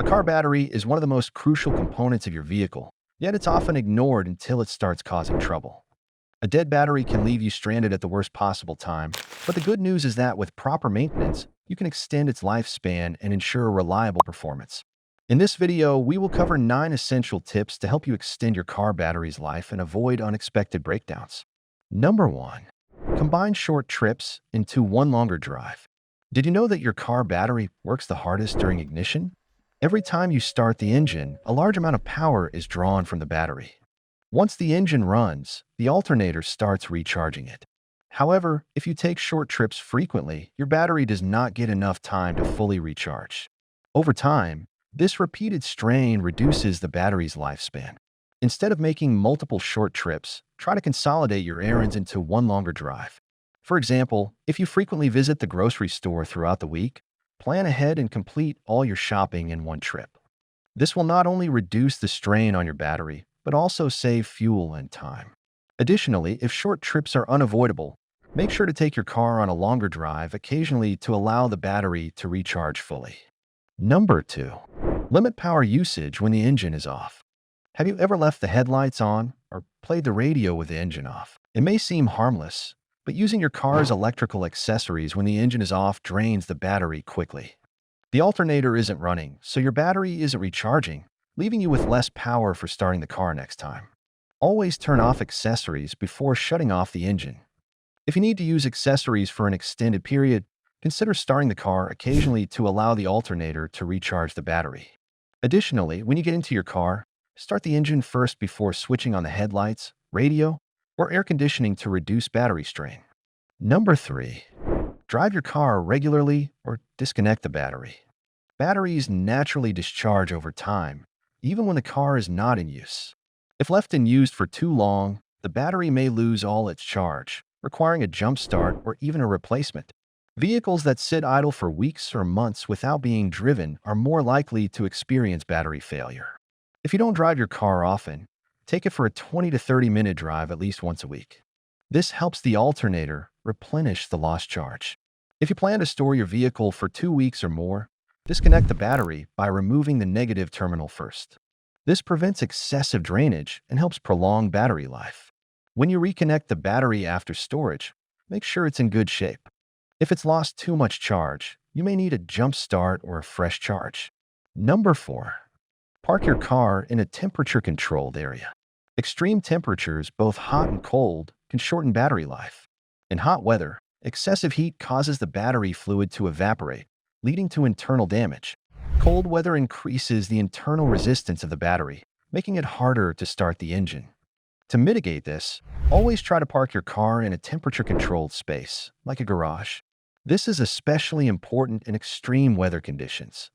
car battery is one of the most crucial components of your vehicle, yet it's often ignored until it starts causing trouble. A dead battery can leave you stranded at the worst possible time, but the good news is that with proper maintenance, you can extend its lifespan and ensure reliable performance. In this video, we will cover 9 essential tips to help you extend your car battery's life and avoid unexpected breakdowns. Number 1. Combine short trips into one longer drive. Did you know that your car battery works the hardest during ignition? Every time you start the engine, a large amount of power is drawn from the battery. Once the engine runs, the alternator starts recharging it. However, if you take short trips frequently, your battery does not get enough time to fully recharge. Over time, this repeated strain reduces the battery's lifespan. Instead of making multiple short trips, try to consolidate your errands into one longer drive. For example, if you frequently visit the grocery store throughout the week, plan ahead and complete all your shopping in one trip. This will not only reduce the strain on your battery, but also save fuel and time. Additionally, if short trips are unavoidable, make sure to take your car on a longer drive occasionally to allow the battery to recharge fully. Number 2. Limit power usage when the engine is off. Have you ever left the headlights on or played the radio with the engine off? It may seem harmless, but using your car's electrical accessories when the engine is off drains the battery quickly. The alternator isn't running, so your battery isn't recharging, leaving you with less power for starting the car next time. Always turn off accessories before shutting off the engine. If you need to use accessories for an extended period, consider starting the car occasionally to allow the alternator to recharge the battery. Additionally, when you get into your car, start the engine first before switching on the headlights, radio, or air conditioning to reduce battery strain. Number 3. Drive your car regularly or disconnect the battery. Batteries naturally discharge over time, even when the car is not in use. If left unused for too long, the battery may lose all its charge, requiring a jump start or even a replacement. Vehicles that sit idle for weeks or months without being driven are more likely to experience battery failure. If you don't drive your car often, take it for a 20 to 30-minute drive at least once a week. This helps the alternator replenish the lost charge. If you plan to store your vehicle for 2 weeks or more, disconnect the battery by removing the negative terminal first. This prevents excessive drainage and helps prolong battery life. When you reconnect the battery after storage, make sure it's in good shape. If it's lost too much charge, you may need a jump start or a fresh charge. Number 4. Park your car in a temperature-controlled area. Extreme temperatures, both hot and cold, can shorten battery life. In hot weather, excessive heat causes the battery fluid to evaporate, leading to internal damage. Cold weather increases the internal resistance of the battery, making it harder to start the engine. To mitigate this, always try to park your car in a temperature-controlled space, like a garage. This is especially important in extreme weather conditions.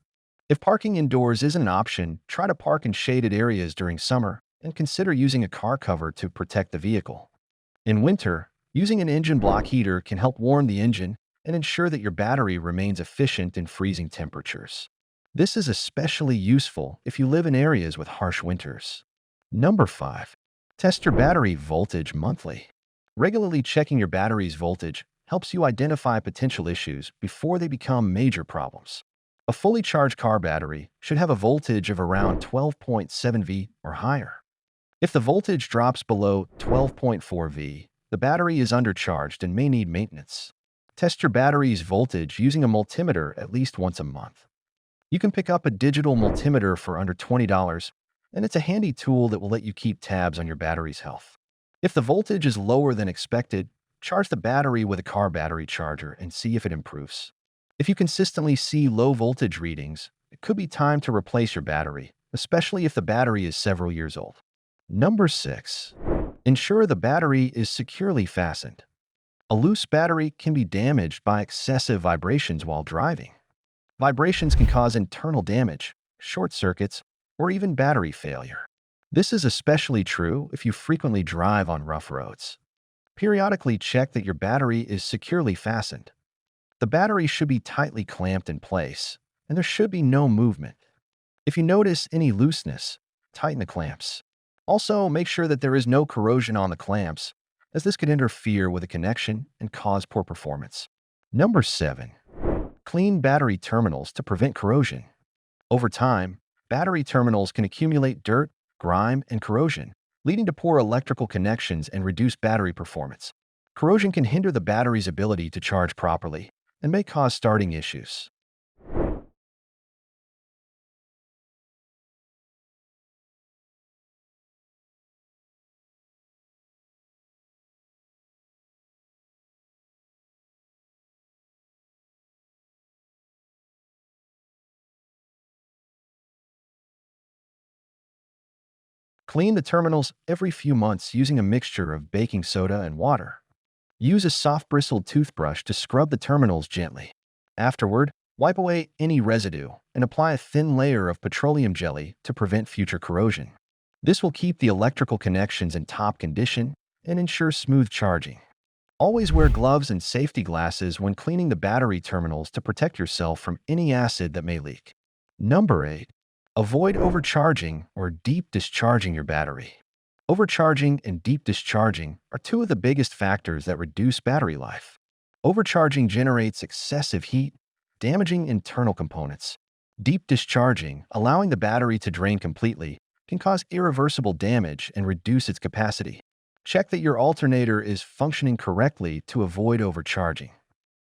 If parking indoors isn't an option, try to park in shaded areas during summer and consider using a car cover to protect the vehicle. In winter, using an engine block heater can help warm the engine and ensure that your battery remains efficient in freezing temperatures. This is especially useful if you live in areas with harsh winters. Number 5. Test your battery voltage monthly. Regularly checking your battery's voltage helps you identify potential issues before they become major problems. A fully charged car battery should have a voltage of around 12.7 V or higher. If the voltage drops below 12.4 V, the battery is undercharged and may need maintenance. Test your battery's voltage using a multimeter at least once a month. You can pick up a digital multimeter for under $20, and it's a handy tool that will let you keep tabs on your battery's health. If the voltage is lower than expected, charge the battery with a car battery charger and see if it improves. If you consistently see low voltage readings, it could be time to replace your battery, especially if the battery is several years old. Number 6. Ensure the battery is securely fastened. A loose battery can be damaged by excessive vibrations while driving. Vibrations can cause internal damage, short circuits, or even battery failure. This is especially true if you frequently drive on rough roads. Periodically check that your battery is securely fastened. The battery should be tightly clamped in place, and there should be no movement. If you notice any looseness, tighten the clamps. Also, make sure that there is no corrosion on the clamps, as this could interfere with the connection and cause poor performance. Number 7. Clean battery terminals to prevent corrosion. Over time, battery terminals can accumulate dirt, grime, and corrosion, leading to poor electrical connections and reduced battery performance. Corrosion can hinder the battery's ability to charge properly and may cause starting issues. Clean the terminals every few months using a mixture of baking soda and water. Use a soft bristled toothbrush to scrub the terminals gently. Afterward, wipe away any residue and apply a thin layer of petroleum jelly to prevent future corrosion. This will keep the electrical connections in top condition and ensure smooth charging. Always wear gloves and safety glasses when cleaning the battery terminals to protect yourself from any acid that may leak. Number 8. Avoid overcharging or deep discharging your battery. Overcharging and deep discharging are two of the biggest factors that reduce battery life. Overcharging generates excessive heat, damaging internal components. Deep discharging, allowing the battery to drain completely, can cause irreversible damage and reduce its capacity. Check that your alternator is functioning correctly to avoid overcharging.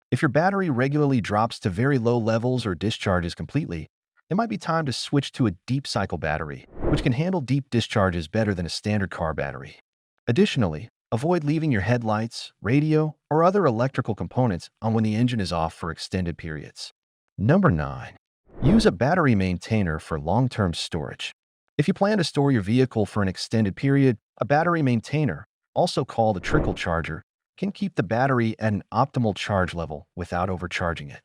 If your battery regularly drops to very low levels or discharges completely, it might be time to switch to a deep cycle battery, which can handle deep discharges better than a standard car battery. Additionally, avoid leaving your headlights, radio, or other electrical components on when the engine is off for extended periods. Number 9. Use a battery maintainer for long-term storage. If you plan to store your vehicle for an extended period, a battery maintainer, also called a trickle charger, can keep the battery at an optimal charge level without overcharging it.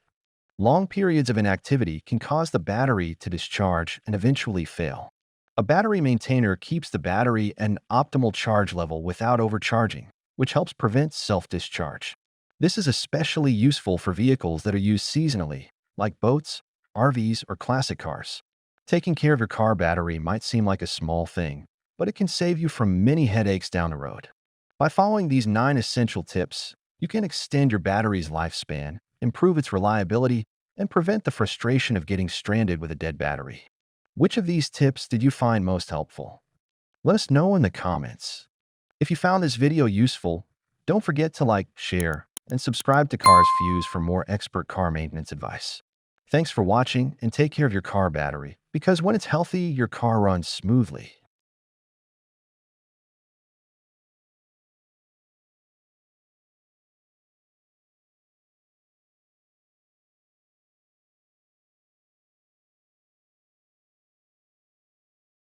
Long periods of inactivity can cause the battery to discharge and eventually fail. A battery maintainer keeps the battery at an optimal charge level without overcharging, which helps prevent self-discharge. This is especially useful for vehicles that are used seasonally, like boats, RVs, or classic cars. Taking care of your car battery might seem like a small thing, but it can save you from many headaches down the road. By following these 9 essential tips, you can extend your battery's lifespan, improve its reliability, and prevent the frustration of getting stranded with a dead battery. Which of these tips did you find most helpful? Let us know in the comments. If you found this video useful, don't forget to like, share, and subscribe to Cars Fuse for more expert car maintenance advice. Thanks for watching and take care of your car battery, because when it's healthy, your car runs smoothly.